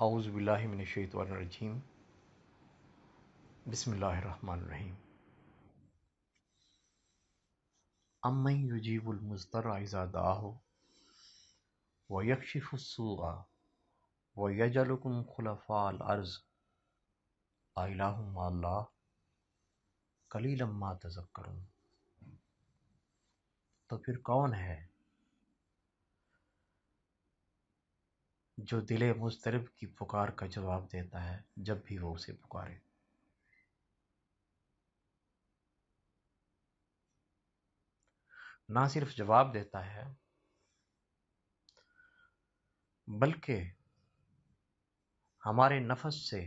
اعوذ باللہ من الشیطان الرجیم بسم اللہ الرحمن الرحیم امن یجیب المضطر اذا دعاہ ویکشف السوء ویجعلکم خلفاء الارض االہ مع اللہ قلیلا ما تذکرون۔ تو پھر کون ہے جو دل مضطرب کی پکار کا جواب دیتا ہے جب بھی وہ اسے پکارے؟ نہ صرف جواب دیتا ہے بلکہ ہمارے نفس سے،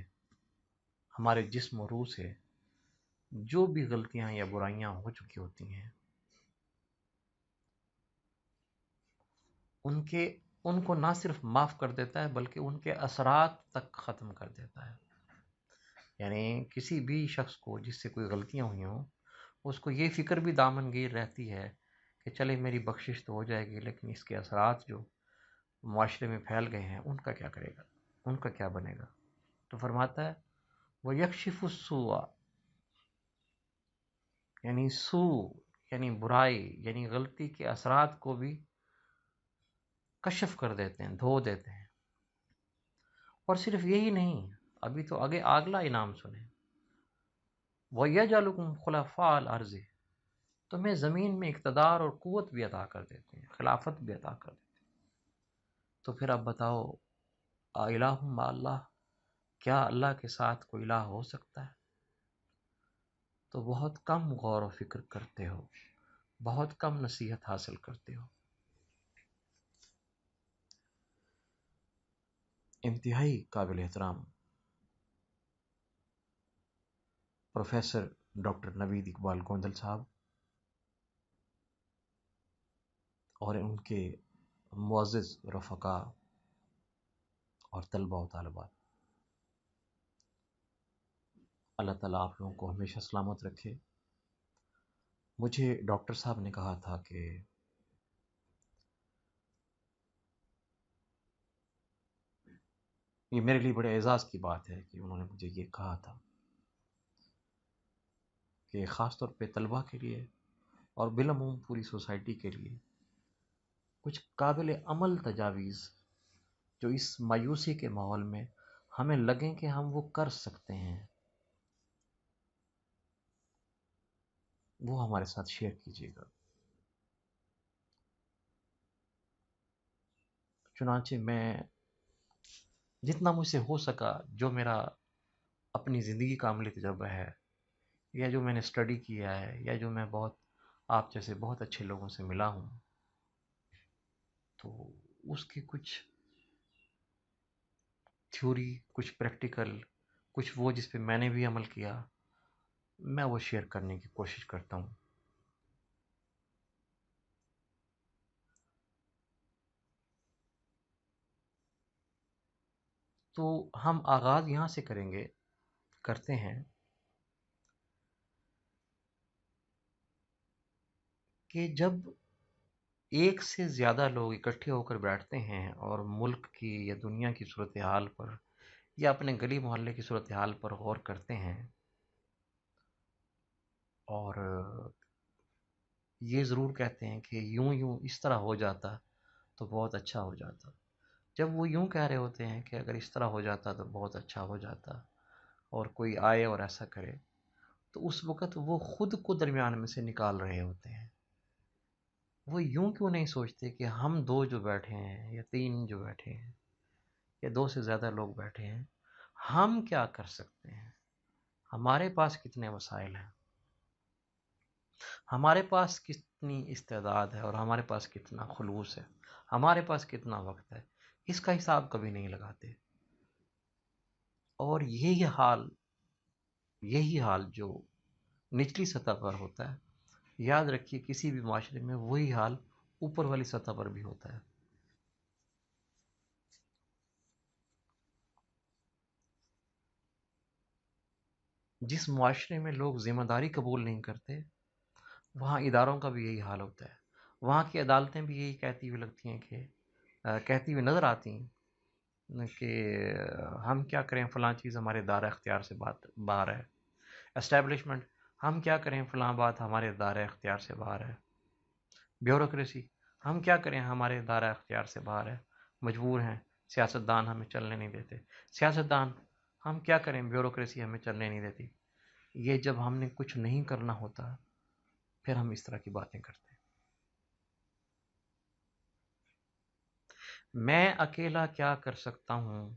ہمارے جسم و روح سے جو بھی غلطیاں یا برائیاں ہو چکی ہوتی ہیں ان کو نہ صرف معاف کر دیتا ہے بلکہ ان کے اثرات تک ختم کر دیتا ہے۔ یعنی کسی بھی شخص کو جس سے کوئی غلطیاں ہوئی ہوں اس کو یہ فکر بھی دامن گیر رہتی ہے کہ چلے میری بخشش تو ہو جائے گی، لیکن اس کے اثرات جو معاشرے میں پھیل گئے ہیں ان کا کیا کرے گا، ان کا کیا بنے گا؟ تو فرماتا ہے وہ یکشف السوء، یعنی یعنی برائی، یعنی غلطی کے اثرات کو بھی کشف کر دیتے ہیں، دھو دیتے ہیں۔ اور صرف یہی نہیں، ابھی تو آگے اگلا انعام سنیں، وَيَجْعَلُكُمْ خُلَفَاءَ الْأَرْضِ، تمہیں زمین میں اقتدار اور قوت بھی عطا کر دیتے ہیں، خلافت بھی عطا کر دیتے ہیں۔ تو پھر اب بتاؤ، الہ مع اللہ، کیا اللہ کے ساتھ کوئی الہ ہو سکتا ہے؟ تو بہت کم غور و فکر کرتے ہو، بہت کم نصیحت حاصل کرتے ہو۔ انتہائی قابل احترام پروفیسر ڈاکٹر نوید اقبال گوندل صاحب اور ان کے معزز رفقا اور طلباء و طالبات، اللہ تعالیٰ آپ لوگوں کو ہمیشہ سلامت رکھے۔ مجھے ڈاکٹر صاحب نے کہا تھا کہ یہ میرے لیے بڑے اعزاز کی بات ہے کہ انہوں نے مجھے یہ کہا تھا کہ خاص طور پہ طلباء کے لیے اور بالعموم پوری سوسائٹی کے لیے کچھ قابل عمل تجاویز جو اس مایوسی کے ماحول میں ہمیں لگیں کہ ہم وہ کر سکتے ہیں، وہ ہمارے ساتھ شیئر کیجیے گا۔ چنانچہ میں جتنا مجھ سے ہو سکا، جو میرا اپنی زندگی کا عملی تجربہ ہے، یا جو میں نے اسٹڈی کیا ہے، یا جو میں آپ جیسے بہت اچھے لوگوں سے ملا ہوں، تو اس کی کچھ تھیوری، کچھ پریکٹیکل، کچھ وہ جس پہ میں نے بھی عمل کیا، میں وہ شیئر کرنے کی کوشش کرتا ہوں۔ تو ہم آغاز یہاں سے کرتے ہیں کہ جب ایک سے زیادہ لوگ اکٹھے ہو کر بیٹھتے ہیں اور ملک کی یا دنیا کی صورتحال پر یا اپنے گلی محلے کی صورتحال پر غور کرتے ہیں، اور یہ ضرور کہتے ہیں کہ یوں اس طرح ہو جاتا تو بہت اچھا ہو جاتا۔ جب وہ یوں کہہ رہے ہوتے ہیں کہ اگر اس طرح ہو جاتا تو بہت اچھا ہو جاتا، اور کوئی آئے اور ایسا کرے، تو اس وقت وہ خود کو درمیان میں سے نکال رہے ہوتے ہیں۔ وہ یوں کیوں نہیں سوچتے کہ ہم دو جو بیٹھے ہیں یا تین جو بیٹھے ہیں یا دو سے زیادہ لوگ بیٹھے ہیں، ہم کیا کر سکتے ہیں؟ ہمارے پاس کتنے وسائل ہیں، ہمارے پاس کتنی استعداد ہے، اور ہمارے پاس کتنا خلوص ہے، ہمارے پاس کتنا وقت ہے، اس کا حساب کبھی نہیں لگاتے۔ اور یہی حال جو نچلی سطح پر ہوتا ہے، یاد رکھیے کسی بھی معاشرے میں وہی حال اوپر والی سطح پر بھی ہوتا ہے۔ جس معاشرے میں لوگ ذمہ داری قبول نہیں کرتے، وہاں اداروں کا بھی یہی حال ہوتا ہے، وہاں کی عدالتیں بھی یہی کہتی ہوئی لگتی ہیں کہ کہتی ہوئی نظر آتی ہیں کہ ہم کیا کریں فلاں چیز ہمارے دائرہ اختیار سے باہر ہے. اسٹیبلشمنٹ، ہم کیا کریں فلاں بات ہمارے دائرہ اختیار سے باہر ہے. بیوروکریسی، ہم کیا کریں ہمارے دائرہ اختیار سے باہر ہے، مجبور ہیں، سیاستدان ہمیں چلنے نہیں دیتے. سیاستدان، ہم کیا کریں بیوروکریسی ہمیں چلنے نہیں دیتی. یہ جب ہم نے کچھ نہیں کرنا ہوتا پھر ہم اس طرح کی باتیں کرتے ہیں. میں اکیلا کیا کر سکتا ہوں،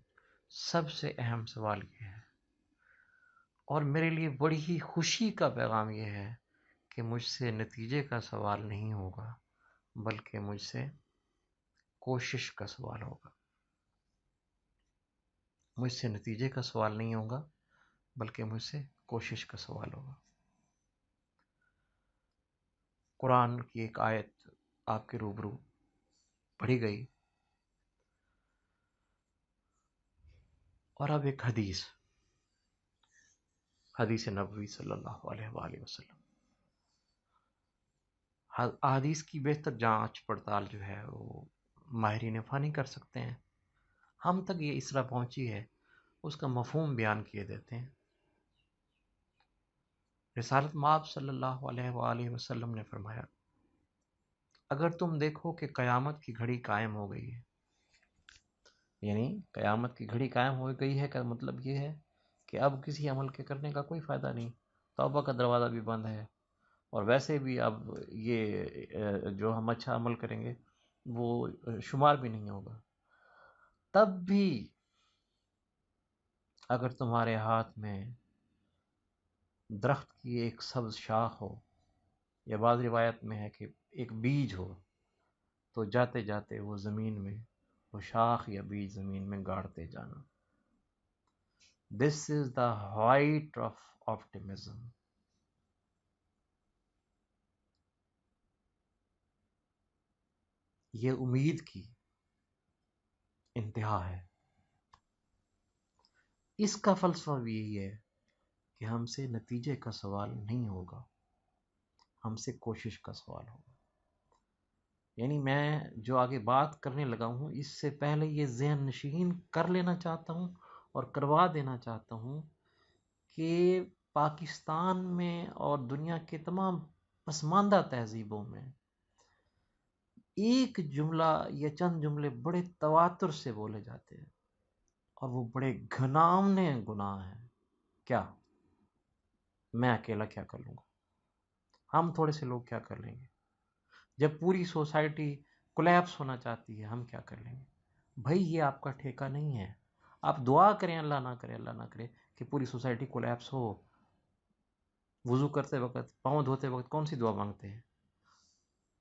سب سے اہم سوال یہ ہے. اور میرے لیے بڑی ہی خوشی کا پیغام یہ ہے کہ مجھ سے نتیجے کا سوال نہیں ہوگا بلکہ مجھ سے کوشش کا سوال ہوگا. مجھ سے نتیجے کا سوال نہیں ہوگا بلکہ مجھ سے کوشش کا سوال ہوگا. قرآن کی ایک آیت آپ کے روبرو پڑھی گئی، اور اب ایک حدیث نبوی صلی اللہ علیہ وآلہ وسلم. حدیث کی بہتر جانچ پڑتال جو ہے وہ ماہرین فانی کر سکتے ہیں. ہم تک یہ اس طرح پہنچی ہے، اس کا مفہوم بیان کیے دیتے ہیں. رسالت مآب صلی اللہ علیہ وآلہ وسلم نے فرمایا، اگر تم دیکھو کہ قیامت کی گھڑی قائم ہو گئی ہے، یعنی قیامت کی گھڑی قائم ہو گئی ہے کا مطلب یہ ہے کہ اب کسی عمل کے کرنے کا کوئی فائدہ نہیں، توبہ کا دروازہ بھی بند ہے، اور ویسے بھی اب یہ جو ہم اچھا عمل کریں گے وہ شمار بھی نہیں ہوگا. تب بھی اگر تمہارے ہاتھ میں درخت کی ایک سبز شاخ ہو، یا بعض روایت میں ہے کہ ایک بیج ہو، تو جاتے جاتے وہ زمین میں، وہ شاخ یا بیج زمین میں گاڑتے جانا. دس از دا ہائٹ آف آپٹیمزم. یہ امید کی انتہا ہے. اس کا فلسفہ بھی یہی ہے کہ ہم سے نتیجے کا سوال نہیں ہوگا، ہم سے کوشش کا سوال ہوگا. یعنی میں جو آگے بات کرنے لگا ہوں اس سے پہلے یہ ذہن نشین کر لینا چاہتا ہوں اور کروا دینا چاہتا ہوں کہ پاکستان میں اور دنیا کے تمام پسماندہ تہذیبوں میں ایک جملہ یا چند جملے بڑے تواتر سے بولے جاتے ہیں، اور وہ بڑے گھناؤنے گناہ ہیں. کیا میں اکیلا کیا کر لوں گا، ہم تھوڑے سے لوگ کیا کر لیں گے، جب پوری سوسائٹی کولیپس ہونا چاہتی ہے ہم کیا کر لیں گے. بھائی یہ آپ کا ٹھیکہ نہیں ہے. آپ دعا کریں، اللہ نہ کرے، اللہ نہ کرے کہ پوری سوسائٹی کولیپس ہو. وضو کرتے وقت، پاؤں دھوتے وقت کون سی دعا مانگتے ہیں؟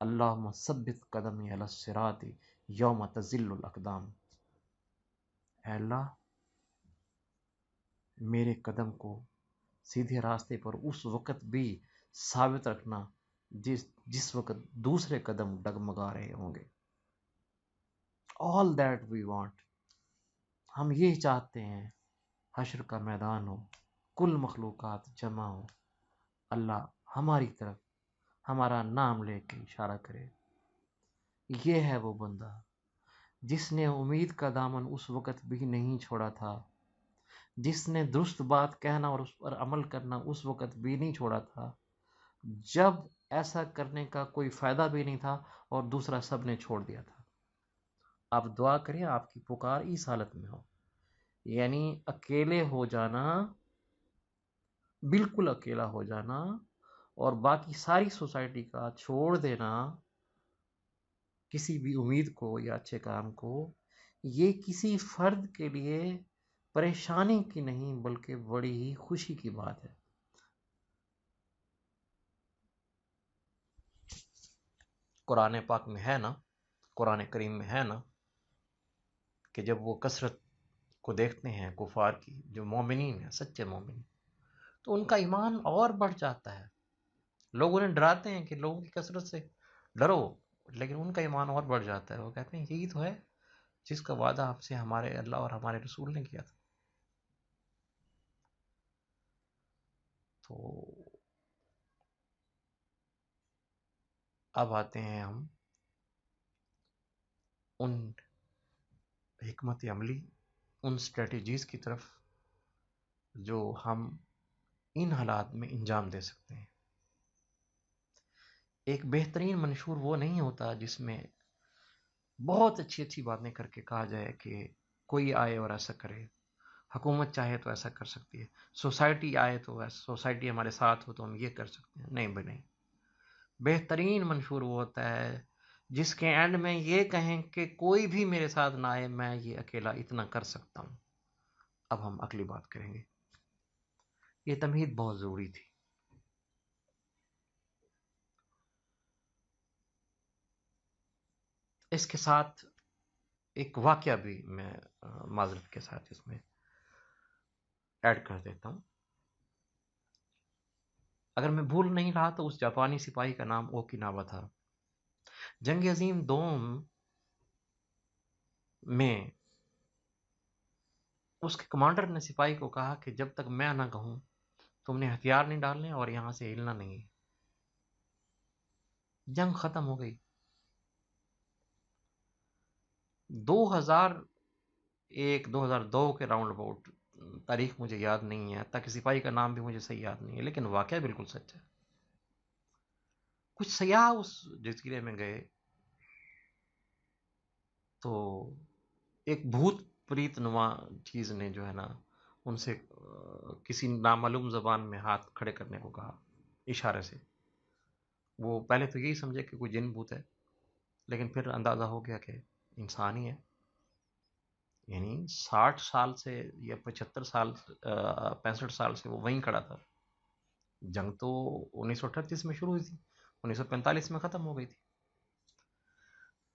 اللہم ثبت قدمی علی الصراط یوم تزل الاقدام. اے اللہ میرے قدم کو سیدھے راستے پر اس وقت بھی ثابت رکھنا جس وقت دوسرے قدم ڈگمگا رہے ہوں گے. آل دیٹ وی وانٹ، ہم یہ چاہتے ہیں حشر کا میدان ہو، کل مخلوقات جمع ہو، اللہ ہماری طرف ہمارا نام لے کے اشارہ کرے. یہ ہے وہ بندہ جس نے امید کا دامن اس وقت بھی نہیں چھوڑا تھا، جس نے درست بات کہنا اور اس پر عمل کرنا اس وقت بھی نہیں چھوڑا تھا جب ایسا کرنے کا کوئی فائدہ بھی نہیں تھا اور دوسرا سب نے چھوڑ دیا تھا. آپ دعا کریں آپ کی پکار اس حالت میں ہو، یعنی اکیلے ہو جانا، بالکل اکیلا ہو جانا، اور باقی ساری سوسائٹی کا چھوڑ دینا کسی بھی امید کو یا اچھے کام کو. یہ کسی فرد کے لیے پریشانی کی نہیں بلکہ بڑی ہی خوشی کی بات ہے. قرآن پاک میں ہے نا، قرآن کریم میں ہے نا کہ جب وہ کثرت کو دیکھتے ہیں کفار کی، جو مومنین ہیں سچے مومن، تو ان کا ایمان اور بڑھ جاتا ہے. لوگ انہیں ڈراتے ہیں کہ لوگوں کی کثرت سے ڈرو، لیکن ان کا ایمان اور بڑھ جاتا ہے. وہ کہتے ہیں یہی تو ہے جس کا وعدہ آپ سے ہمارے اللہ اور ہمارے رسول نے کیا تھا. تو اب آتے ہیں ہم ان حکمت عملی ان اسٹریٹجیز کی طرف جو ہم ان حالات میں انجام دے سکتے ہیں. ایک بہترین منشور وہ نہیں ہوتا جس میں بہت اچھی اچھی باتیں کر کے کہا جائے کہ کوئی آئے اور ایسا کرے، حکومت چاہے تو ایسا کر سکتی ہے، سوسائٹی آئے تو ایسا، سوسائٹی ہمارے ساتھ ہو تو ہم یہ کر سکتے ہیں. نہیں بھائی نہیں. بہترین منشور وہ ہوتا ہے جس کے اینڈ میں یہ کہیں کہ کوئی بھی میرے ساتھ نہ آئے، میں یہ اکیلا اتنا کر سکتا ہوں. اب ہم اگلی بات کریں گے. یہ تمہید بہت ضروری تھی. اس کے ساتھ ایک واقعہ بھی میں معذرت کے ساتھ اس میں ایڈ کر دیتا ہوں. اگر میں بھول نہیں رہا تو اس جاپانی سپاہی کا نام اوکیناوا تھا. جنگ عظیم دوم میں اس کے کمانڈر نے سپاہی کو کہا کہ جب تک میں نہ کہوں تم نے ہتھیار نہیں ڈالنے اور یہاں سے ہلنا نہیں. جنگ ختم ہو گئی. 2001-2002 کے راؤنڈ اباؤٹ، تاریخ مجھے یاد نہیں ہے، تاکہ سپاہی کا نام بھی مجھے صحیح یاد نہیں ہے، لیکن واقعہ بالکل سچ ہے. کچھ سیاح اس جزیرے میں گئے تو ایک بھوت پریت نما چیز نے جو ہے نا ان سے کسی نامعلوم زبان میں ہاتھ کھڑے کرنے کو کہا اشارے سے. وہ پہلے تو یہی سمجھے کہ کوئی جن بھوت ہے، لیکن پھر اندازہ ہو گیا کہ انسان ہی ہے. یعنی 60 سال سے یا 75 سال 65 سال سے وہ وہیں کھڑا تھا. جنگ تو 1938 میں شروع ہوئی تھی، 1945 میں ختم ہو گئی تھی.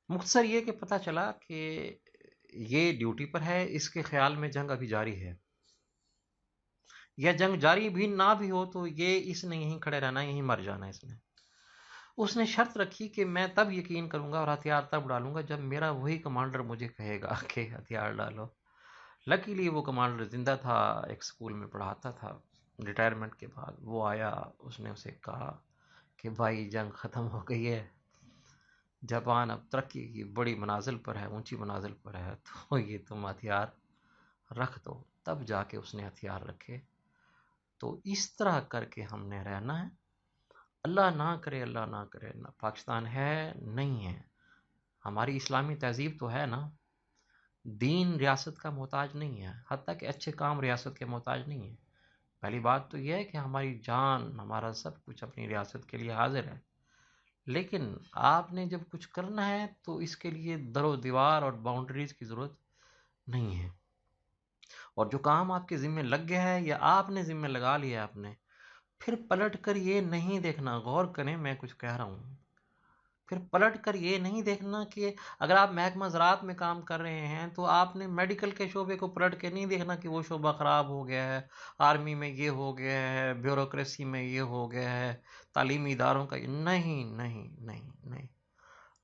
مختصر یہ کہ پتہ چلا کہ یہ ڈیوٹی پر ہے، اس کے خیال میں جنگ ابھی جاری ہے، یا جنگ جاری بھی نہ بھی ہو تو اس نے یہیں کھڑے رہنا، یہیں مر جانا. اس نے شرط رکھی کہ میں تب یقین کروں گا اور ہتھیار تب ڈالوں گا جب میرا وہی کمانڈر مجھے کہے گا کہ ہتھیار ڈالو. لکیلی وہ کمانڈر زندہ تھا، ایک سکول میں پڑھاتا تھا. ریٹائرمنٹ کے بعد وہ آیا، اس نے اسے کہا کہ بھائی جنگ ختم ہو گئی ہے، جاپان اب ترقی کی بڑی منازل پر ہے، اونچی منازل پر ہے، تو یہ تم ہتھیار رکھ دو. تب جا کے اس نے ہتھیار رکھے. تو اس طرح کر کے ہم نے رہنا ہے. اللہ نہ کرے، اللہ نہ کرے پاکستان ہے نہیں ہے، ہماری اسلامی تہذیب تو ہے نا. دین ریاست کا محتاج نہیں ہے، حتیٰ کہ اچھے کام ریاست کے محتاج نہیں ہے. پہلی بات تو یہ ہے کہ ہماری جان، ہمارا سب کچھ اپنی ریاست کے لیے حاضر ہے. لیکن آپ نے جب کچھ کرنا ہے تو اس کے لیے در و دیوار اور باؤنڈریز کی ضرورت نہیں ہے. اور جو کام آپ کے ذمہ لگ گیا ہے یا آپ نے ذمہ لگا لیا آپ نے، پھر پلٹ کر یہ نہیں دیکھنا، غور کریں میں کچھ کہہ رہا ہوں، پھر پلٹ کر یہ نہیں دیکھنا کہ اگر آپ محکمہ زراعت میں کام کر رہے ہیں تو آپ نے میڈیکل کے شعبے کو پلٹ کے نہیں دیکھنا کہ وہ شعبہ خراب ہو گیا ہے، آرمی میں یہ ہو گیا ہے، بیوروکریسی میں یہ ہو گیا ہے، تعلیمی اداروں کا نہیں نہیں نہیں نہیں.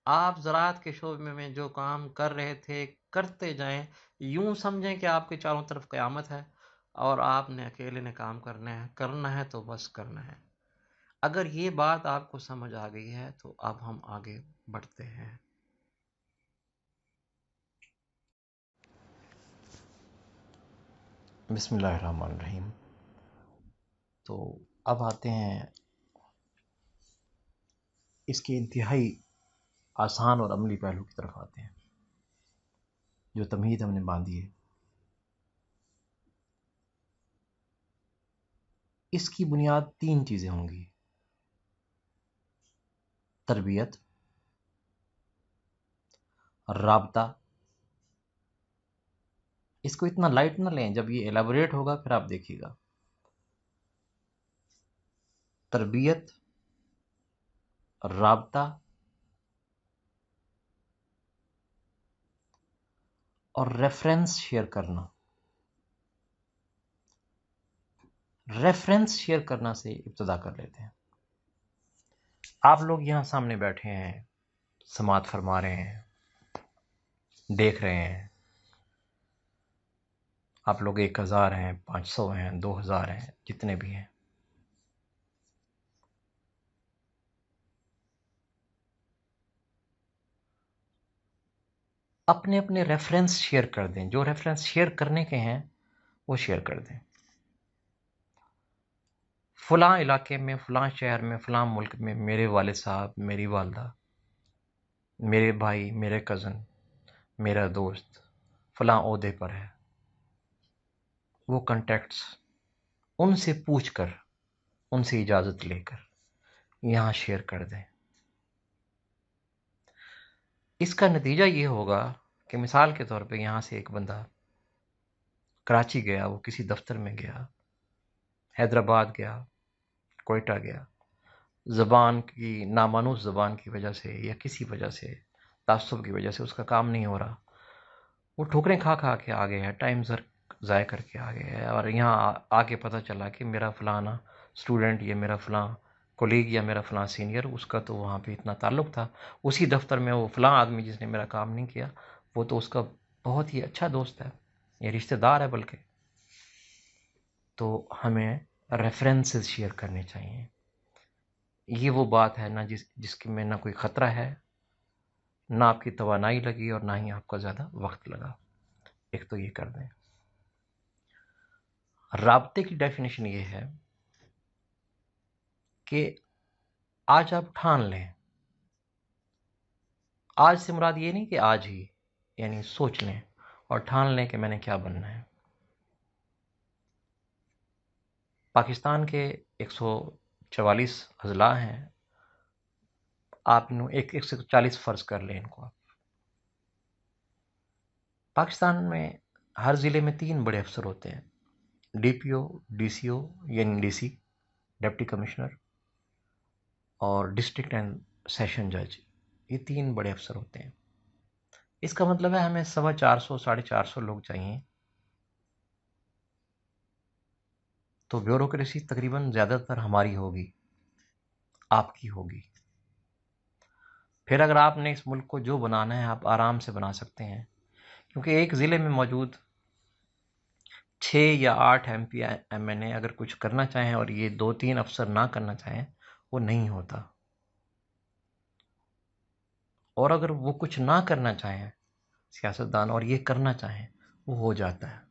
آپ زراعت کے شعبے میں جو کام کر رہے تھے کرتے جائیں. یوں سمجھیں کہ آپ کے چاروں طرف قیامت ہے اور آپ نے اکیلے نے کام کرنا ہے تو بس کرنا ہے. اگر یہ بات آپ کو سمجھ آ گئی ہے تو اب ہم آگے بڑھتے ہیں. بسم اللہ الرحمن الرحیم. تو اب آتے ہیں اس کے انتہائی آسان اور عملی پہلو کی طرف آتے ہیں جو تمہید ہم نے باندھی ہے. اس کی بنیاد 3 چیزیں ہوں گی: تربیت، رابطہ. اس کو اتنا لائٹ نہ لیں، جب یہ ایلیبوریٹ ہوگا پھر آپ دیکھیے گا. تربیت، رابطہ اور ریفرنس شیئر کرنا. ریفرنس شیئر کرنا سے ابتدا کر لیتے ہیں. آپ لوگ یہاں سامنے بیٹھے ہیں، سماعت فرما رہے ہیں، دیکھ رہے ہیں. آپ لوگ 1000 ہیں، 500 ہیں، 2000 ہیں، جتنے بھی ہیں. اپنے اپنے ریفرنس شیئر کر دیں، جو ریفرنس شیئر کرنے کے ہیں وہ شیئر کر دیں. فلاں علاقے میں، فلاں شہر میں، فلاں ملک میں میرے والد صاحب، میری والدہ، میرے بھائی، میرے کزن، میرا دوست فلاں عہدے پر ہے. وہ کنٹیکٹس ان سے پوچھ کر، ان سے اجازت لے کر یہاں شیئر کر دیں. اس کا نتیجہ یہ ہوگا کہ مثال کے طور پہ یہاں سے ایک بندہ کراچی گیا، وہ کسی دفتر میں گیا، حیدرآباد گیا، کوئٹہ گیا، زبان کی، نامانوس زبان کی وجہ سے یا کسی وجہ سے، تعصب کی وجہ سے اس کا کام نہیں ہو رہا. وہ ٹھوکریں کھا کھا کے آ گئے ہیں، ٹائم ضائع کر کے آ گئے ہیں، اور یہاں آ کے پتہ چلا کہ میرا فلانا اسٹوڈنٹ یا میرا فلاں کولیگ یا میرا فلاں سینئر، اس کا تو وہاں پہ اتنا تعلق تھا، اسی دفتر میں وہ فلاں آدمی جس نے میرا کام نہیں کیا، وہ تو اس کا بہت ہی اچھا دوست ہے، یہ رشتہ دار ہے بلکہ. تو ہمیں ریفرنسز شیئر کرنے چاہیے. یہ وہ بات ہے نہ جس کی میں نہ کوئی خطرہ ہے، نہ آپ کی توانائی لگی اور نہ ہی آپ کا زیادہ وقت لگا. ایک تو یہ کر دیں. رابطے کی ڈیفینیشن یہ ہے کہ آج آپ ٹھان لیں. آج سے مراد یہ نہیں کہ آج ہی، یعنی سوچ لیں اور ٹھان لیں کہ میں نے کیا بننا ہے. پاکستان کے 144 اضلاع ہیں، آپ ایک 140 فرض کر لیں ان کو. آپ پاکستان میں ہر ضلع میں 3 بڑے افسر ہوتے ہیں، ڈی پی او، ڈی سی او یعنی ڈی سی، ڈپٹی کمشنر، اور ڈسٹرکٹ اینڈ سیشن جج. یہ 3 بڑے افسر ہوتے ہیں. اس کا مطلب ہے ہمیں 450 450 لوگ چاہیے. تو بیوروکریسی تقریباً زیادہ تر ہماری ہوگی، آپ کی ہوگی. پھر اگر آپ نے اس ملک کو جو بنانا ہے آپ آرام سے بنا سکتے ہیں، کیونکہ ایک ضلع میں موجود 6 یا 8 ایم پی ایم این اے اگر کچھ کرنا چاہیں اور یہ 2-3 افسر نہ کرنا چاہیں، وہ نہیں ہوتا. اور اگر وہ کچھ نہ کرنا چاہیں سیاستدان اور یہ کرنا چاہیں، وہ ہو جاتا ہے.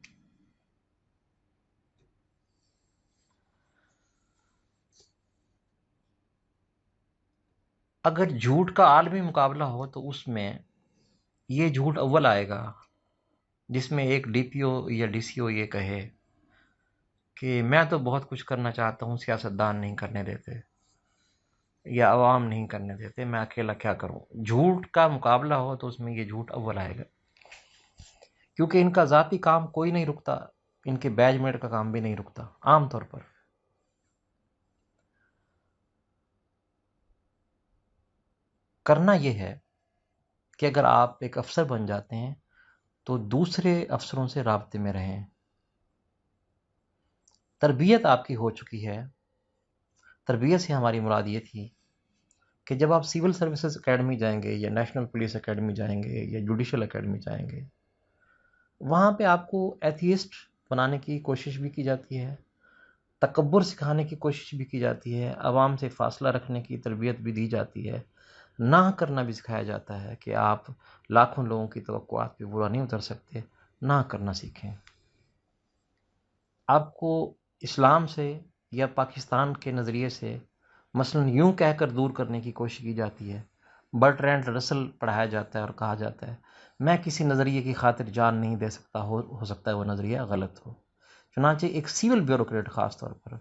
اگر جھوٹ کا عالمی مقابلہ ہو تو اس میں یہ جھوٹ اول آئے گا جس میں ایک ڈی پی او یا ڈی سی او یہ کہے کہ میں تو بہت کچھ کرنا چاہتا ہوں، سیاستدان نہیں کرنے دیتے یا عوام نہیں کرنے دیتے، میں اکیلا کیا کروں. جھوٹ کا مقابلہ ہو تو اس میں یہ جھوٹ اول آئے گا، کیونکہ ان کا ذاتی کام کوئی نہیں رکتا، ان کے بیچ میٹ کا کام بھی نہیں رکتا عام طور پر. کرنا یہ ہے کہ اگر آپ ایک افسر بن جاتے ہیں تو دوسرے افسروں سے رابطے میں رہیں. تربیت آپ کی ہو چکی ہے. تربیت سے ہماری مراد یہ تھی کہ جب آپ سول سروسز اکیڈمی جائیں گے یا نیشنل پولیس اکیڈمی جائیں گے یا جوڈیشل اکیڈمی جائیں گے، وہاں پہ آپ کو ایتھیسٹ بنانے کی کوشش بھی کی جاتی ہے، تکبر سکھانے کی کوشش بھی کی جاتی ہے، عوام سے فاصلہ رکھنے کی تربیت بھی دی جاتی ہے، نہ کرنا بھی سکھایا جاتا ہے کہ آپ لاکھوں لوگوں کی توقعات پہ برا نہیں اتر سکتے، نہ کرنا سیکھیں. آپ کو اسلام سے یا پاکستان کے نظریے سے مثلا یوں کہہ کر دور کرنے کی کوشش کی جاتی ہے. برٹرینڈ رسل پڑھایا جاتا ہے اور کہا جاتا ہے میں کسی نظریے کی خاطر جان نہیں دے سکتا، ہو سکتا ہے وہ نظریہ غلط ہو. چنانچہ ایک سول بیوروکریٹ خاص طور پر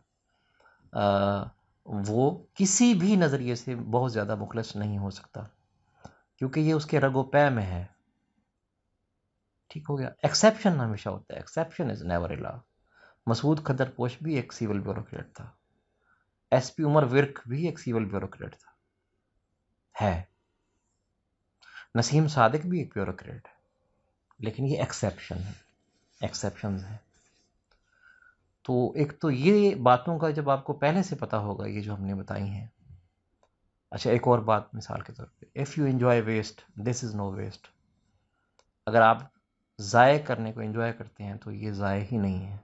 وہ کسی بھی نظریے سے بہت زیادہ مخلص نہیں ہو سکتا، کیونکہ یہ اس کے رگ و پے میں ہے. ٹھیک ہو گیا. ایکسیپشن ہمیشہ ہوتا ہے، ایکسیپشن از نیور اے لا. مسعود کھدر پوش بھی ایک سول بیوروکریٹ تھا، ایس پی عمر ورک بھی ایک سول بیوروکریٹ تھا، ہے. نسیم صادق بھی ایک بیوروکریٹ ہے، لیکن یہ ایکسیپشن ہے، ایکسیپشنز ہیں. تو ایک تو یہ باتوں کا جب آپ کو پہلے سے پتا ہوگا یہ جو ہم نے بتائی ہیں. اچھا ایک اور بات مثال کے طور پہ، if you enjoy waste this is no waste. اگر آپ ضائع کرنے کو انجوائے کرتے ہیں تو یہ ضائع ہی نہیں ہے.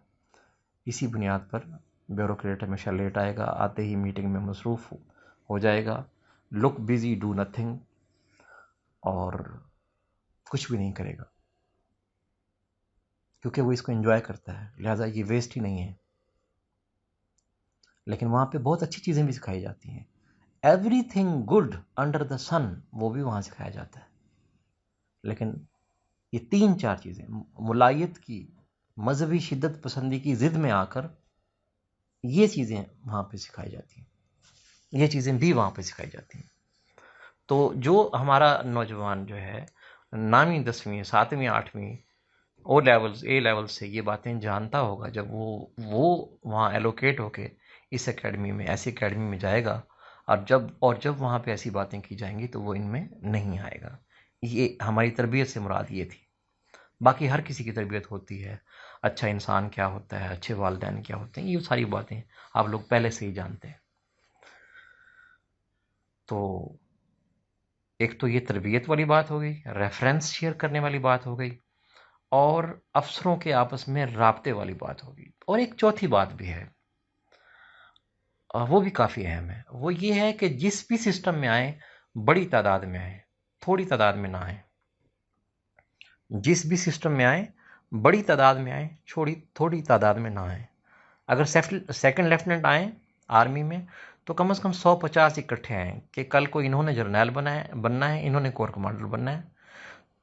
اسی بنیاد پر بیوروکریٹ ہمیشہ لیٹ آئے گا، آتے ہی میٹنگ میں مصروف ہو جائے گا، لک بزی ڈو نتھنگ، اور کچھ بھی نہیں کرے گا، کیونکہ وہ اس کو انجوائے کرتا ہے، لہٰذا یہ ویسٹ ہی نہیں ہے۔ لیکن وہاں پہ بہت اچھی چیزیں بھی سکھائی جاتی ہیں، everything good under the sun, وہ بھی وہاں سکھایا جاتا ہے۔ لیکن یہ 3-4 چیزیں ملائیت کی، مذہبی شدت پسندی کی ضد میں آ کر یہ چیزیں وہاں پہ سکھائی جاتی ہیں، یہ چیزیں بھی وہاں پہ سکھائی جاتی ہیں۔ تو جو ہمارا نوجوان جو ہے 9ویں 10ویں 7ویں 8ویں او لیولز اے لیول سے یہ باتیں جانتا ہوگا، جب وہ وہاں ایلوکیٹ ہو کے اس اکیڈمی میں، ایسی اکیڈمی میں جائے گا، اور جب وہاں پہ ایسی باتیں کی جائیں گی تو وہ ان میں نہیں آئے گا۔ یہ ہماری تربیت سے مراد یہ تھی۔ باقی ہر کسی کی تربیت ہوتی ہے، اچھا انسان کیا ہوتا ہے، اچھے والدین کیا ہوتے ہیں، یہ ساری باتیں آپ لوگ پہلے سے ہی جانتے ہیں۔ تو ایک تو یہ تربیت والی بات ہو گئی، ریفرنس شیئر کرنے والی بات ہو گئی، اور افسروں کے آپس میں رابطے والی بات ہوگی۔ اور ایک چوتھی بات بھی ہے، وہ بھی کافی اہم ہے، وہ یہ ہے کہ جس بھی سسٹم میں آئیں بڑی تعداد میں آئیں، تھوڑی تعداد میں نہ آئیں۔ جس بھی سسٹم میں آئیں بڑی تعداد میں آئیں، تھوڑی تعداد میں نہ آئیں۔ اگر سیکنڈ لیفٹیننٹ آئیں آرمی میں تو کم از کم 150 اکٹھے آئیں کہ کل کو انہوں نے جرنیل بننا ہے، انہوں نے کور کمانڈر بننا ہے،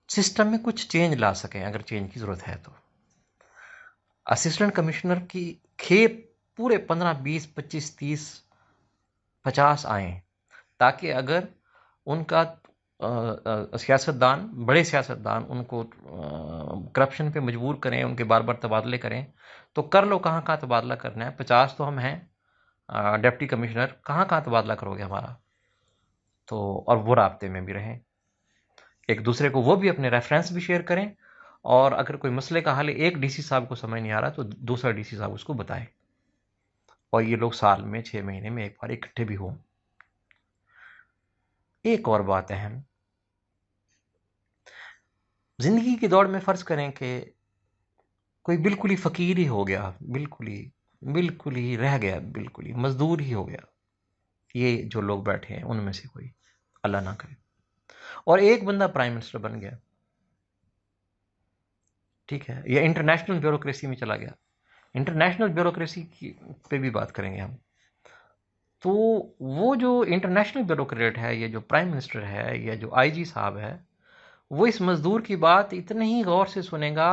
سسٹم میں کچھ چینج لا سکیں اگر چینج کی ضرورت ہے تو۔ اسسٹنٹ کمشنر کی کھیپ پورے 15 20 25 30 50 آئیں، تاکہ اگر ان کا سیاستدان، بڑے سیاستدان ان کو کرپشن پہ مجبور کریں، ان کے بار بار تبادلے کریں، تو کر لو، کہاں کہاں تبادلہ کرنا ہے، 50 تو ہم ہیں ڈپٹی کمشنر، کہاں کہاں تبادلہ کرو گے ہمارا؟ تو اور وہ رابطے میں بھی رہیں، ایک دوسرے کو وہ بھی اپنے ریفرنس بھی شیئر کریں، اور اگر کوئی مسئلے کا حل ایک ڈی سی صاحب کو سمجھ نہیں آ رہا تو دوسرا ڈی سی صاحب اس کو بتائیں، اور یہ لوگ سال میں 6 مہینے میں ایک بار اکٹھے بھی ہوں۔ ایک اور بات اہم، زندگی کی دوڑ میں فرض کریں کہ کوئی بالکل ہی فقیر ہی ہو گیا، بالکل ہی رہ گیا، بالکل ہی مزدور ہی ہو گیا، یہ جو لوگ بیٹھے ہیں ان میں سے کوئی، اللہ نہ کرے، اور ایک بندہ پرائم منسٹر بن گیا، ٹھیک ہے، یا انٹرنیشنل بیوروکریسی میں چلا گیا، انٹرنیشنل بیوروکریسی پہ بھی بات کریں گے ہم، تو وہ جو انٹرنیشنل بیوروکریٹ ہے، یہ جو پرائم منسٹر ہے یا جو آئی جی صاحب ہے، وہ اس مزدور کی بات اتنی ہی غور سے سنے گا،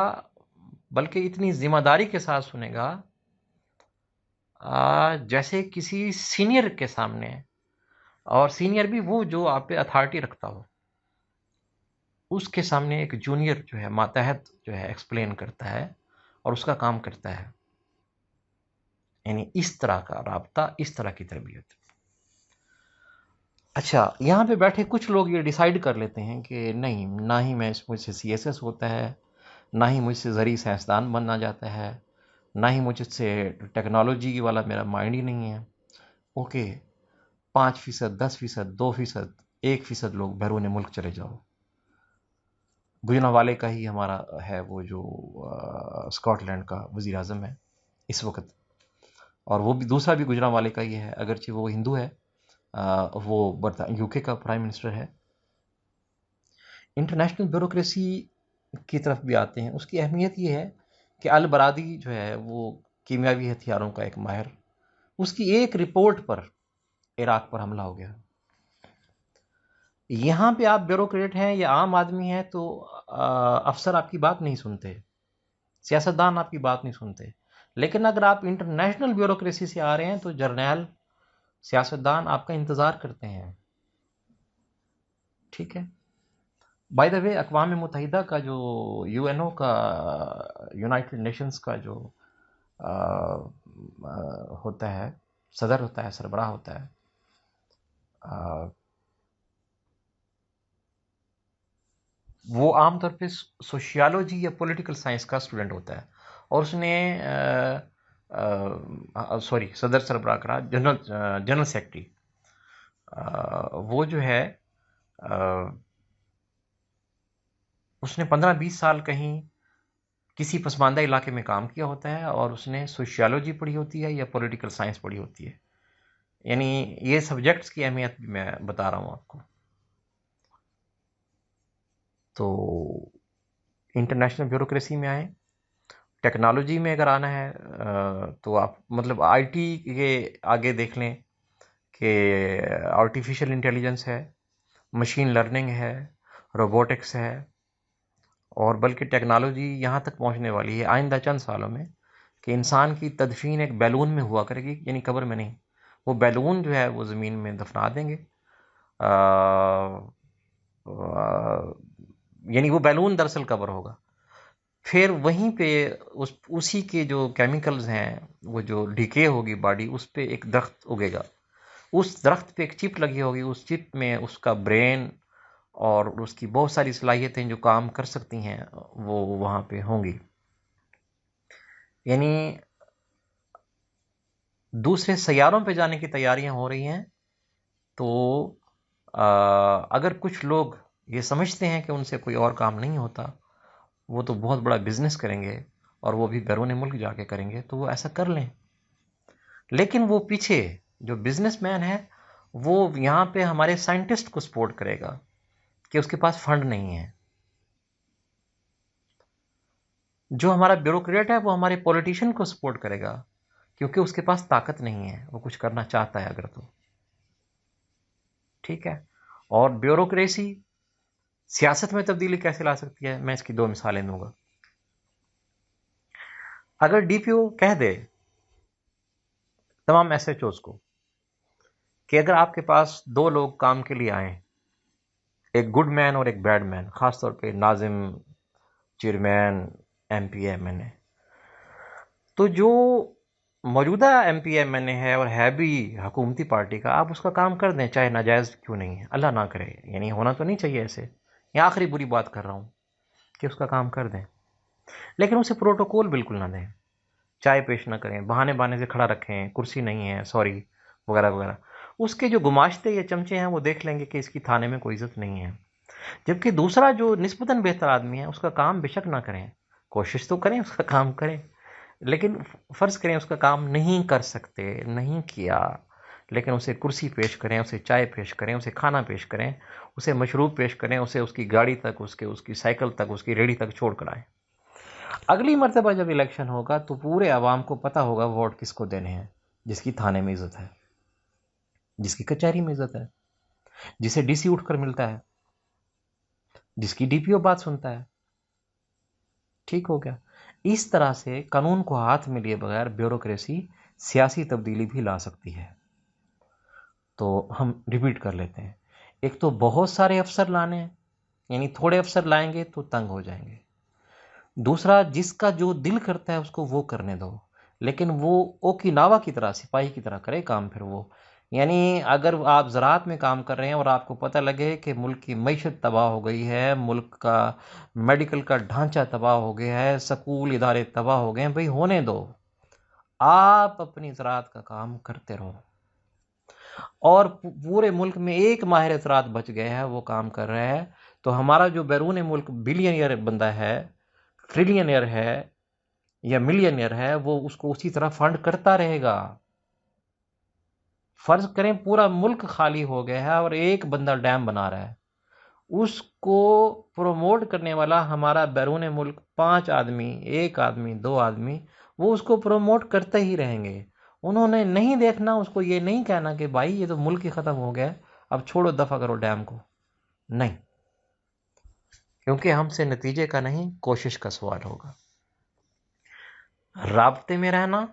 بلکہ اتنی ذمہ داری کے ساتھ سنے گا جیسے کسی سینئر کے سامنے، اور سینئر بھی وہ جو آپ پہ اتھارٹی رکھتا ہو، اس کے سامنے ایک جونیئر جو ہے ماتحت جو ہے ایکسپلین کرتا ہے اور اس کا کام کرتا ہے، یعنی اس طرح کا رابطہ، اس طرح کی تربیت۔ اچھا، یہاں پہ بیٹھے کچھ لوگ یہ ڈیسائیڈ کر لیتے ہیں کہ نہیں، نہ ہی مجھ سے سی ایس ایس ہوتا ہے، نہ ہی مجھ سے زرعی سائنسدان بننا جاتا ہے، نہ ہی مجھ سے ٹیکنالوجی والا میرا مائنڈ ہی نہیں ہے۔ اوکے، 5%، 10%، 2%، 1% لوگ بیرون ملک چلے جاؤ۔ گجرانوالے کا ہی ہمارا ہے، وہ جو اسکاٹ لینڈ کا وزیر اعظم ہے اس وقت، اور وہ بھی دوسرا بھی گجرانوالے کا ہی ہے، اگرچہ وہ ہندو ہے، وہ یو کے کا پرائم منسٹر ہے۔ انٹرنیشنل بیوروکریسی کی طرف بھی آتے ہیں، اس کی اہمیت یہ ہے کہ البرادی جو ہے وہ کیمیاوی ہتھیاروں کا ایک ماہر، اس کی ایک رپورٹ پر عراق پر حملہ ہو گیا۔ یہاں پہ آپ بیوروکریٹ ہیں یا عام آدمی ہیں تو افسر آپ کی بات نہیں سنتے، سیاستدان آپ کی بات نہیں سنتے، لیکن اگر آپ انٹرنیشنل بیوروکریسی سے آ رہے ہیں تو جرنیل، سیاستدان آپ کا انتظار کرتے ہیں، ٹھیک ہے۔ بائی دا وے، اقوام متحدہ کا جو یو این او کا، یونائٹڈ نیشنز کا جو ہوتا ہے، صدر ہوتا ہے، سربراہ ہوتا ہے، وہ عام طور پہ سوشیالوجی یا پولیٹیکل سائنس کا اسٹوڈنٹ ہوتا ہے، اور اس نے صدر سربراہ کرا، جنرل سیکرٹری، وہ جو ہے اس نے 15-20 سال کہیں کسی پسماندہ علاقے میں کام کیا ہوتا ہے، اور اس نے سوشیالوجی پڑھی ہوتی ہے یا پولیٹیکل سائنس پڑھی ہوتی ہے، یعنی یہ سبجیکٹس کی اہمیت بھی میں بتا رہا ہوں آپ کو۔ تو انٹرنیشنل بیوروکریسی میں آئیں. ٹیکنالوجی میں اگر آنا ہے تو آپ مطلب آئی ٹی کے آگے دیکھ لیں کہ آرٹیفیشل انٹیلیجنس ہے، مشین لرننگ ہے، روبوٹکس ہے، اور بلکہ ٹیکنالوجی یہاں تک پہنچنے والی ہے آئندہ چند سالوں میں کہ انسان کی تدفین ایک بیلون میں ہوا کرے گی، یعنی قبر میں نہیں. وہ بیلون جو ہے وہ زمین میں دفنا دیں گے. یعنی وہ بیلون دراصل قبر ہوگا. پھر وہیں پہ اسی کے جو کیمیکلز ہیں، وہ جو ڈیکے ہوگی باڈی، اس پہ ایک درخت اگے گا. اس درخت پہ ایک چپ لگی ہوگی، اس چپ میں اس کا برین اور اس کی بہت ساری صلاحیتیں جو کام کر سکتی ہیں وہ وہاں پہ ہوں گی. یعنی دوسرے سیاروں پہ جانے کی تیاریاں ہو رہی ہیں. تو اگر کچھ لوگ یہ سمجھتے ہیں کہ ان سے کوئی اور کام نہیں ہوتا، وہ تو بہت بڑا بزنس کریں گے اور وہ بھی بیرون ملک جا کے کریں گے، تو وہ ایسا کر لیں. لیکن وہ پیچھے جو بزنس مین ہے وہ یہاں پہ ہمارے سائنٹسٹ کو سپورٹ کرے گا کہ اس کے پاس فنڈ نہیں ہے. جو ہمارا بیوروکریٹ ہے وہ ہمارے پولیٹیشین کو سپورٹ کرے گا کیونکہ اس کے پاس طاقت نہیں ہے، وہ کچھ کرنا چاہتا ہے اگر تو. ٹھیک ہے. اور بیوروکریسی سیاست میں تبدیلی کیسے لا سکتی ہے، میں اس کی 2 مثالیں دوں گا. اگر ڈی پی او کہہ دے تمام ایس ایچ اوز کو کہ اگر آپ کے پاس 2 لوگ کام کے لیے آئیں، ایک گڈ مین اور ایک بیڈ مین، خاص طور پہ ناظم، chairman, M P M N A, تو جو موجودہ M P M N A ہے اور ہے بھی حکومتی پارٹی کا، آپ اس کا کام کر دیں چاہے ناجائز کیوں نہیں ہے، اللہ نہ کرے، یعنی ہونا تو نہیں چاہیے ایسے. یہ آخری بری بات کر رہا ہوں کہ اس کا کام کر دیں، لیکن اسے پروٹوکول بالکل نہ دیں، چائے پیش نہ کریں، بہانے بہانے سے کھڑا رکھیں، کرسی نہیں ہے سوری وغیرہ وغیرہ. اس کے جو گماشتے یا چمچے ہیں وہ دیکھ لیں گے کہ اس کی تھانے میں کوئی عزت نہیں ہے. جبکہ دوسرا جو نسبتاً بہتر آدمی ہے اس کا کام بے شک نہ کریں، کوشش تو کریں اس کا کام کریں، لیکن فرض کریں اس کا کام نہیں کر سکتے، نہیں کیا، لیکن اسے کرسی پیش کریں، اسے چائے پیش کریں، اسے کھانا پیش کریں، اسے مشروب پیش کریں، اسے اس کی گاڑی تک، اس کی سائیکل تک، اس کی ریڑھی تک چھوڑ کر آئیں. اگلی مرتبہ جب الیکشن ہوگا تو پورے عوام کو پتہ ہوگا ووٹ کس کو دینے ہیں، جس کی تھانے میں عزت ہے، جس کی کچہری میں عزت ہے، جسے ڈی سی اٹھ کر ملتا ہے، جس کی ڈی پی او بات سنتا ہے. ٹھیک ہو گیا. اس طرح سے قانون کو ہاتھ میں لیے بغیر بیوروکریسی سیاسی تبدیلی بھی لا سکتی ہے. تو ہم ریپیٹ کر لیتے ہیں. ایک تو بہت سارے افسر لانے ہیں، یعنی تھوڑے افسر لائیں گے تو تنگ ہو جائیں گے. دوسرا، جس کا جو دل کرتا ہے اس کو وہ کرنے دو، لیکن وہ اوکیناوا کی طرح، سپاہی کی طرح کرے کام. پھر وہ یعنی اگر آپ زراعت میں کام کر رہے ہیں اور آپ کو پتہ لگے کہ ملک کی معیشت تباہ ہو گئی ہے، ملک کا میڈیکل کا ڈھانچہ تباہ ہو گیا ہے، سکول ادارے تباہ ہو گئے ہیں، بھئی ہونے دو، آپ اپنی زراعت کا کام کرتے رہو. اور پورے ملک میں ایک ماہر زراعت بچ گیا ہے، وہ کام کر رہا ہے، تو ہمارا جو بیرون ملک بلینئر بندہ ہے، ٹریلینئر ہے یا ملینئر ہے، وہ اس کو اسی طرح فنڈ کرتا رہے گا. فرض کریں پورا ملک خالی ہو گیا ہے اور ایک بندہ ڈیم بنا رہا ہے، اس کو پروموٹ کرنے والا ہمارا بیرون ملک 5 آدمی، 1 آدمی، 2 آدمی، وہ اس کو پروموٹ کرتے ہی رہیں گے. انہوں نے نہیں دیکھنا، اس کو یہ نہیں کہنا کہ بھائی یہ تو ملک ہی ختم ہو گیا، اب چھوڑو، دفع کرو ڈیم کو. نہیں، کیونکہ ہم سے نتیجے کا نہیں، کوشش کا سوال ہوگا. رابطے میں رہنا،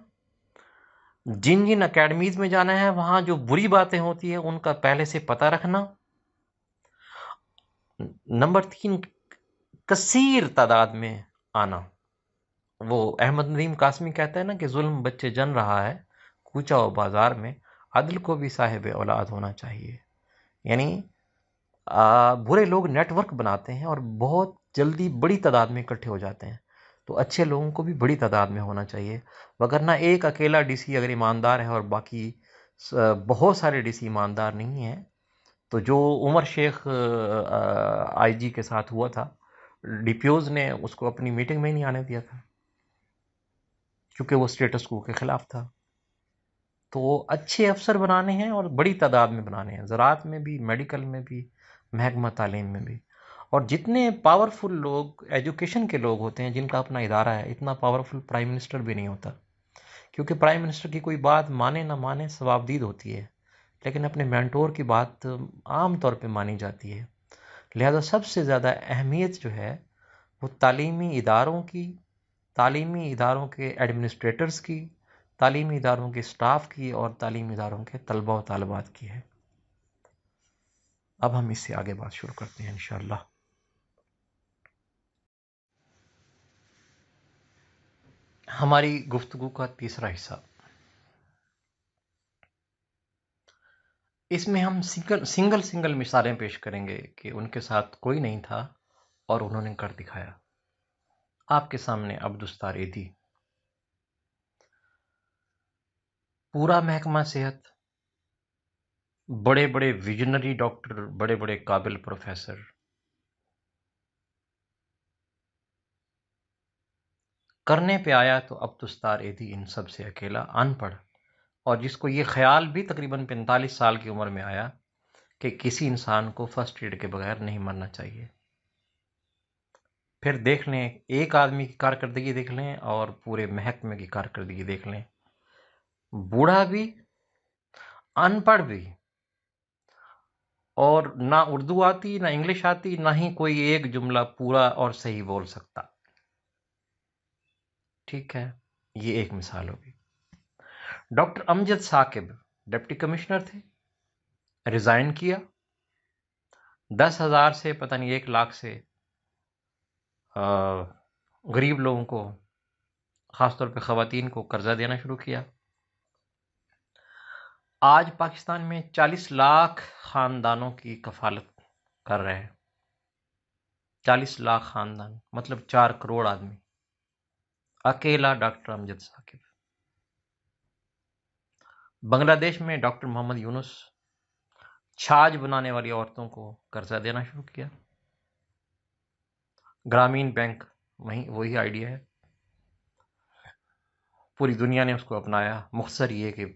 جن جن اکیڈمیز میں جانا ہے وہاں جو بری باتیں ہوتی ہیں ان کا پہلے سے پتہ رکھنا. نمبر 3، کثیر تعداد میں آنا. وہ احمد ندیم قاسمی کہتا ہے نا کہ ظلم بچے جن رہا ہے کوچہ و بازار میں، عدل کو بھی صاحب اولاد ہونا چاہیے. یعنی برے لوگ نیٹ ورک بناتے ہیں اور بہت جلدی بڑی تعداد میں اکٹھے ہو جاتے ہیں، تو اچھے لوگوں کو بھی بڑی تعداد میں ہونا چاہیے. وگرنہ ایک اکیلا ڈی سی اگر ایماندار ہے اور باقی بہت سارے ڈی سی ایماندار نہیں ہیں، تو جو عمر شیخ آئی جی کے ساتھ ہوا تھا، ڈی پی اوز نے اس کو اپنی میٹنگ میں ہی نہیں آنے دیا تھا کیونکہ وہ اسٹیٹس کو کے خلاف تھا. تو اچھے افسر بنانے ہیں اور بڑی تعداد میں بنانے ہیں، زراعت میں بھی، میڈیکل میں بھی، محکمہ تعلیم میں بھی. اور جتنے پاورفل لوگ ایجوکیشن کے لوگ ہوتے ہیں جن کا اپنا ادارہ ہے، اتنا پاورفل پرائم منسٹر بھی نہیں ہوتا، کیونکہ پرائم منسٹر کی کوئی بات مانے نہ مانے ثوابدید ہوتی ہے، لیکن اپنے مینٹور کی بات عام طور پہ مانی جاتی ہے۔ لہذا سب سے زیادہ اہمیت جو ہے وہ تعلیمی اداروں کے ایڈمنسٹریٹرز کی، تعلیمی اداروں کے سٹاف کی اور تعلیمی اداروں کے طلبہ و طالبات کی ہے۔ اب ہم اس سے آگے بات شروع کرتے ہیں انشاءاللہ۔ ہماری گفتگو کا تیسرا حصہ، اس میں ہم سنگل مثالیں پیش کریں گے کہ ان کے ساتھ کوئی نہیں تھا اور انہوں نے کر دکھایا۔ آپ کے سامنے عبدالستار ایدھی، پورا محکمہ صحت، بڑے بڑے ویژنری ڈاکٹر، بڑے بڑے قابل پروفیسر، کرنے پہ آیا تو عبدالستار ایدھی ان سب سے اکیلا، ان پڑھ، اور جس کو یہ خیال بھی تقریباً 45 سال کی عمر میں آیا کہ کسی انسان کو فرسٹ ایڈ کے بغیر نہیں مرنا چاہیے۔ پھر دیکھ لیں، ایک آدمی کی کارکردگی دیکھ لیں اور پورے محکمے کی کارکردگی دیکھ لیں، بوڑھا بھی، ان پڑھ بھی، اور نہ اردو آتی نہ انگلش آتی، نہ ہی کوئی ایک جملہ پورا اور صحیح بول سکتا۔ ٹھیک ہے، یہ ایک مثال ہوگی۔ ڈاکٹر امجد ثاقب ڈپٹی کمشنر تھے، ریزائن کیا، 10,000 سے پتہ نہیں 1,00,000 سے غریب لوگوں کو، خاص طور پہ خواتین کو قرضہ دینا شروع کیا۔ آج پاکستان میں 40 لاکھ خاندانوں کی کفالت کر رہے ہیں، 40 لاکھ خاندان، مطلب 4 کروڑ آدمی، اکیلا ڈاکٹر امجد ثاقب۔ بنگلہ دیش میں ڈاکٹر محمد یونس چھاچھ بنانے والی عورتوں کو قرضہ دینا شروع کیا۔ گرامین بینک، وہی آئیڈیا ہے، پوری دنیا نے اس کو اپنایا، مختصر یہ کہ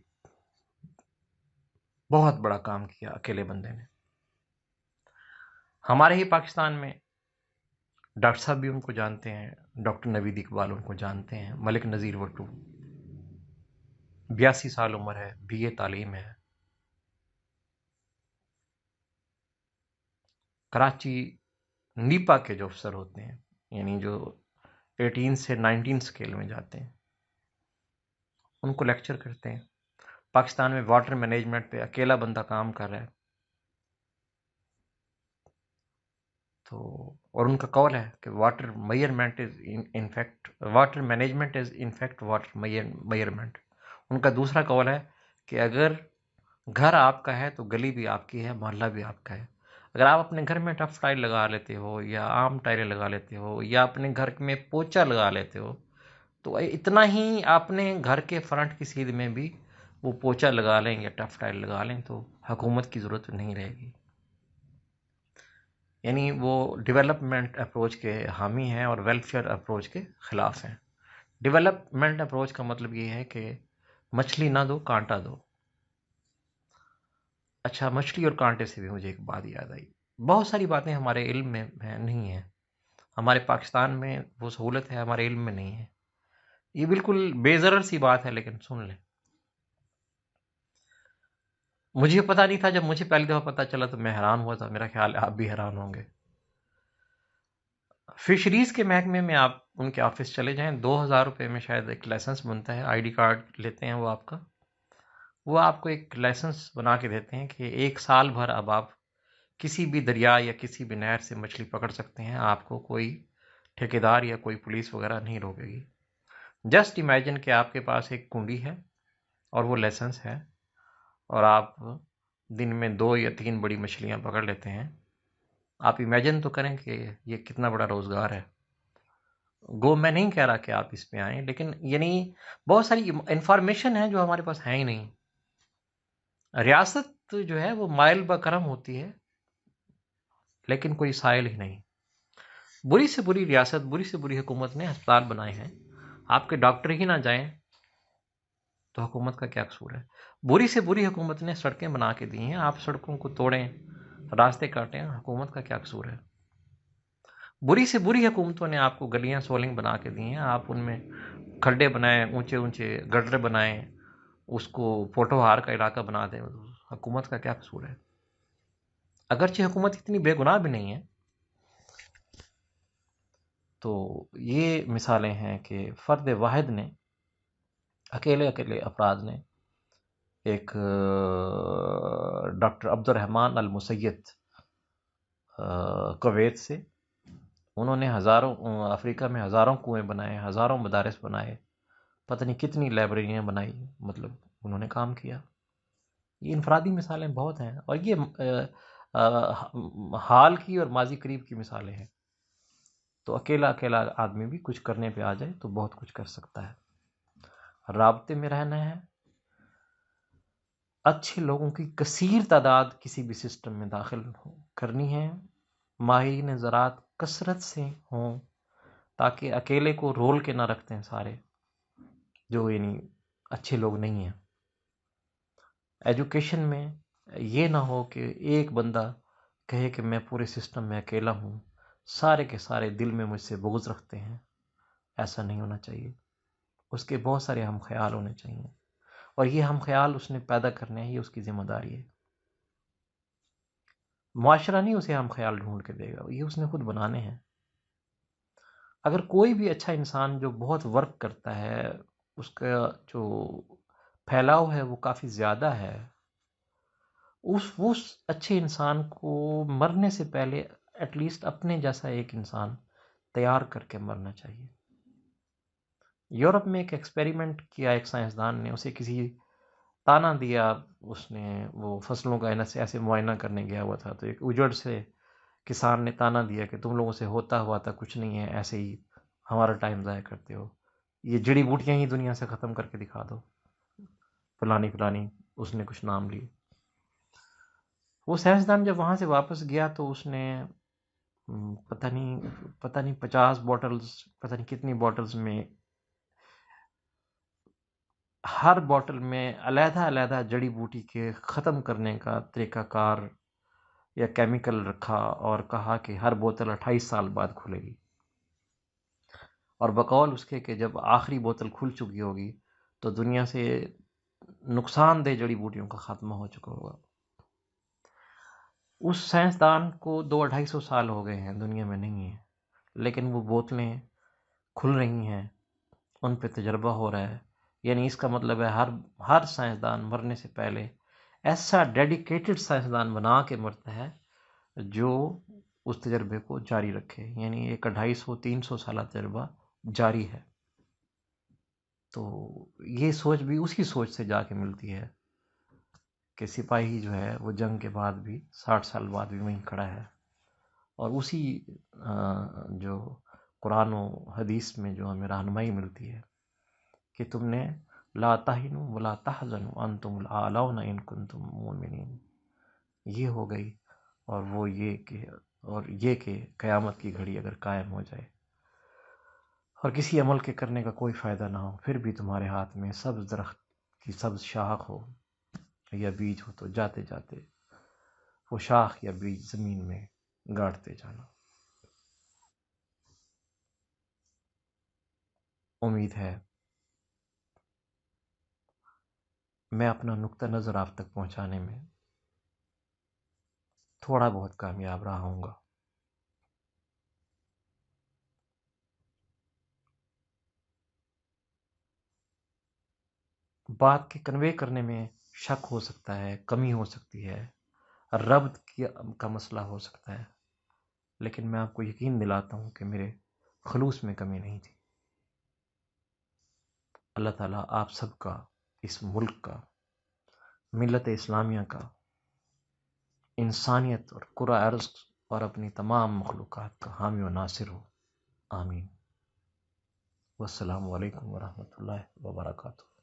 بہت بڑا کام کیا اکیلے بندے نے۔ ہمارے ہی پاکستان میں ڈاکٹر صاحب بھی ان کو جانتے ہیں، ڈاکٹر نوید اقبال ان کو جانتے ہیں، ملک نذیر وٹو، 82 سال عمر ہے، BA تعلیم ہے، کراچی نیپا کے جو افسر ہوتے ہیں، یعنی جو 18 سے 19 اسکیل میں جاتے ہیں، ان کو لیکچر کرتے ہیں۔ پاکستان میں واٹر مینجمنٹ پہ اکیلا بندہ کام کر رہا ہے، تو اور ان کا قول ہے کہ water management is in fact water measurement. ان کا دوسرا قول ہے کہ اگر گھر آپ کا ہے تو گلی بھی آپ کی ہے، محلہ بھی آپ کا ہے۔ اگر آپ اپنے گھر میں ٹف ٹائل لگا لیتے ہو یا عام ٹائلیں لگا لیتے ہو یا اپنے گھر میں پوچا لگا لیتے ہو، تو اتنا ہی اپنے گھر کے فرنٹ کی سیدھ میں بھی وہ پوچا لگا لیں یا ٹف ٹائل لگا لیں تو حکومت کی ضرورت نہیں رہے گی۔ یعنی وہ ڈیولپمنٹ اپروچ کے حامی ہیں اور ویلفیئر اپروچ کے خلاف ہیں۔ ڈیولپمنٹ اپروچ کا مطلب یہ ہے کہ مچھلی نہ دو، کانٹا دو۔ اچھا، مچھلی اور کانٹے سے بھی مجھے ایک بات یاد آئی، بہت ساری باتیں ہمارے علم میں نہیں ہیں، ہمارے پاکستان میں وہ سہولت ہے، ہمارے علم میں نہیں ہے۔ یہ بالکل بے ضرر سی بات ہے، لیکن سن لیں۔ مجھے پتا نہیں تھا، جب مجھے پہلی دفعہ پتا چلا تو میں حیران ہوا تھا، میرا خیال ہے آپ بھی حیران ہوں گے۔ فشریز کے محکمے میں آپ ان کے آفس چلے جائیں، 2,000 روپے میں شاید ایک لائسنس بنتا ہے، ID کارڈ لیتے ہیں وہ آپ کا، وہ آپ کو ایک لائسنس بنا کے دیتے ہیں کہ 1 سال بھر اب آپ کسی بھی دریا یا کسی بھی نہر سے مچھلی پکڑ سکتے ہیں، آپ کو کوئی ٹھیکیدار یا کوئی پولیس وغیرہ نہیں روکے گی۔ جسٹ امیجن کہ آپ کے پاس ایک کنڈی ہے اور وہ لائسنس ہے، اور آپ دن میں 2 یا 3 بڑی مچھلیاں پکڑ لیتے ہیں۔ آپ امیجن تو کریں کہ یہ کتنا بڑا روزگار ہے۔ گو میں نہیں کہہ رہا کہ آپ اس پہ آئیں، لیکن یعنی بہت ساری انفارمیشن ہے جو ہمارے پاس ہے ہی نہیں۔ ریاست جو ہے وہ مائل بکرم ہوتی ہے، لیکن کوئی سائل ہی نہیں۔ بری سے بری ریاست، بری سے بری حکومت نے ہسپتال بنائے ہیں، آپ کے ڈاکٹر ہی نہ جائیں تو حکومت کا کیا قصور ہے؟ بری سے بری حکومت نے سڑکیں بنا کے دی ہیں، آپ سڑکوں کو توڑیں، راستے کاٹیں، حکومت کا کیا قصور ہے؟ بری سے بری حکومتوں نے آپ کو گلیاں سولنگ بنا کے دی ہیں، آپ ان میں کھڈے بنائیں، اونچے اونچے گڈر بنائیں، اس کو پوٹوہار کا علاقہ بنا دیں، حکومت کا کیا قصور ہے؟ اگرچہ حکومت اتنی بے گناہ بھی نہیں ہے۔ تو یہ مثالیں ہیں کہ فرد واحد نے، اکیلے اکیلے افراد نے، ایک ڈاکٹر عبد الرحمن المسید کویت سے، انہوں نے ہزاروں افریقہ میں ہزاروں کنویں بنائے، ہزاروں مدارس بنائے، پتہ نہیں کتنی لائبریریاں بنائی، مطلب انہوں نے کام کیا۔ یہ انفرادی مثالیں بہت ہیں، اور یہ حال کی اور ماضی قریب کی مثالیں ہیں۔ تو اکیلا اکیلا آدمی بھی کچھ کرنے پہ آ جائے تو بہت کچھ کر سکتا ہے۔ رابطے میں رہنا ہے، اچھے لوگوں کی کثیر تعداد کسی بھی سسٹم میں داخل کرنی ہے، ماہرین زراعت کثرت سے ہوں، تاکہ اکیلے کو رول کے نہ رکھتے ہیں سارے جو یعنی اچھے لوگ نہیں ہیں۔ ایجوکیشن میں یہ نہ ہو کہ ایک بندہ کہے کہ میں پورے سسٹم میں اکیلا ہوں، سارے کے سارے دل میں مجھ سے بغض رکھتے ہیں۔ ایسا نہیں ہونا چاہیے، اس کے بہت سارے ہم خیال ہونے چاہیے، اور یہ ہم خیال اس نے پیدا کرنے ہیں، یہ اس کی ذمہ داری ہے۔ معاشرہ نہیں اسے ہم خیال ڈھونڈ کے دے گا، یہ اس نے خود بنانے ہیں۔ اگر کوئی بھی اچھا انسان جو بہت ورک کرتا ہے، اس کا جو پھیلاؤ ہے وہ کافی زیادہ ہے، اس اچھے انسان کو مرنے سے پہلے ایٹ لیسٹ اپنے جیسا ایک انسان تیار کر کے مرنا چاہیے۔ یورپ میں ایک ایکسپیریمنٹ کیا ایک سائنسدان نے، اسے کسی تانا دیا، اس نے وہ فصلوں کا ایسے معائنہ کرنے گیا ہوا تھا، تو ایک اجڑ سے کسان نے تانا دیا کہ تم لوگوں سے ہوتا ہوا تھا کچھ نہیں ہے، ایسے ہی ہمارا ٹائم ضائع کرتے ہو، یہ جڑی بوٹیاں ہی دنیا سے ختم کر کے دکھا دو، فلانی فلانی، اس نے کچھ نام لیے۔ وہ سائنسدان جب وہاں سے واپس گیا تو اس نے پتہ نہیں 50 بوٹلز، پتہ نہیں کتنی بوٹلز میں، ہر بوٹل میں علیحدہ علیحدہ جڑی بوٹی کے ختم کرنے کا طریقہ کار یا کیمیکل رکھا، اور کہا کہ ہر بوتل 28 سال بعد کھلے گی، اور بقول اس کے کہ جب آخری بوتل کھل چکی ہوگی تو دنیا سے نقصان دہ جڑی بوٹیوں کا خاتمہ ہو چکا ہوگا۔ اس سائنسدان کو 200-250 سال ہو گئے ہیں، دنیا میں نہیں ہے، لیکن وہ بوتلیں کھل رہی ہیں، ان پہ تجربہ ہو رہا ہے۔ یعنی اس کا مطلب ہے ہر سائنسدان مرنے سے پہلے ایسا ڈیڈیکیٹڈ سائنسدان بنا کے مرتا ہے جو اس تجربے کو جاری رکھے، یعنی ایک 250-300 سالہ تجربہ جاری ہے۔ تو یہ سوچ بھی اسی سوچ سے جا کے ملتی ہے کہ سپاہی جو ہے وہ جنگ کے بعد بھی 60 سال بعد بھی وہیں کھڑا ہے، اور اسی جو قرآن و حدیث میں جو ہمیں رہنمائی ملتی ہے کہ تم نے لا تہنوا ولا تحزنوا وانتم الاعلون ان کنتم مؤمنین، یہ ہو گئی، اور وہ یہ کہ قیامت کی گھڑی اگر قائم ہو جائے اور کسی عمل کے کرنے کا کوئی فائدہ نہ ہو، پھر بھی تمہارے ہاتھ میں سبز درخت کی سبز شاخ ہو یا بیج ہو، تو جاتے جاتے وہ شاخ یا بیج زمین میں گاڑتے جانا۔ امید ہے میں اپنا نقطہ نظر آپ تک پہنچانے میں تھوڑا بہت کامیاب رہا ہوں گا۔ بات کے کنوے کرنے میں شک ہو سکتا ہے، کمی ہو سکتی ہے، ربط کا مسئلہ ہو سکتا ہے، لیکن میں آپ کو یقین دلاتا ہوں کہ میرے خلوص میں کمی نہیں تھی۔ اللہ تعالیٰ آپ سب کا، اس ملک کا، ملت اسلامیہ کا، انسانیت اور کرۂ ارض اور اپنی تمام مخلوقات کا حامی و ناصر ہو، آمین۔ والسلام علیکم ورحمۃ اللہ وبرکاتہ۔